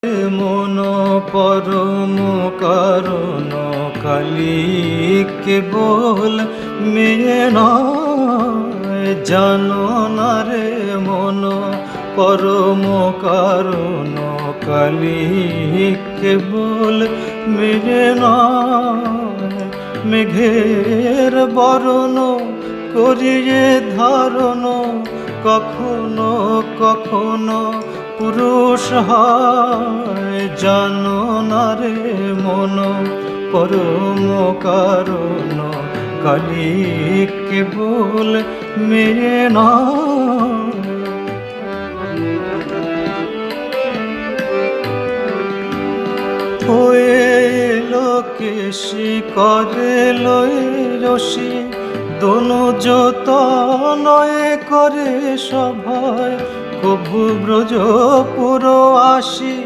মন পরম কারণ কালী কেবল মেয়ে নয়, জানো না রে মন পরম কারণ কালী কেবল মেয়ে নয়। মেঘের বরণ করিয়ে ধারণ কখনো কখনো পুরুষ হয়, জানো না রে মন পরম কারণ কালী কেবল মেয়ে নয়। হয়ে এলো কেশি করে লয়ে রশি, দনু যতনয়ে করে সভায় কভু ব্রজপুর আসি।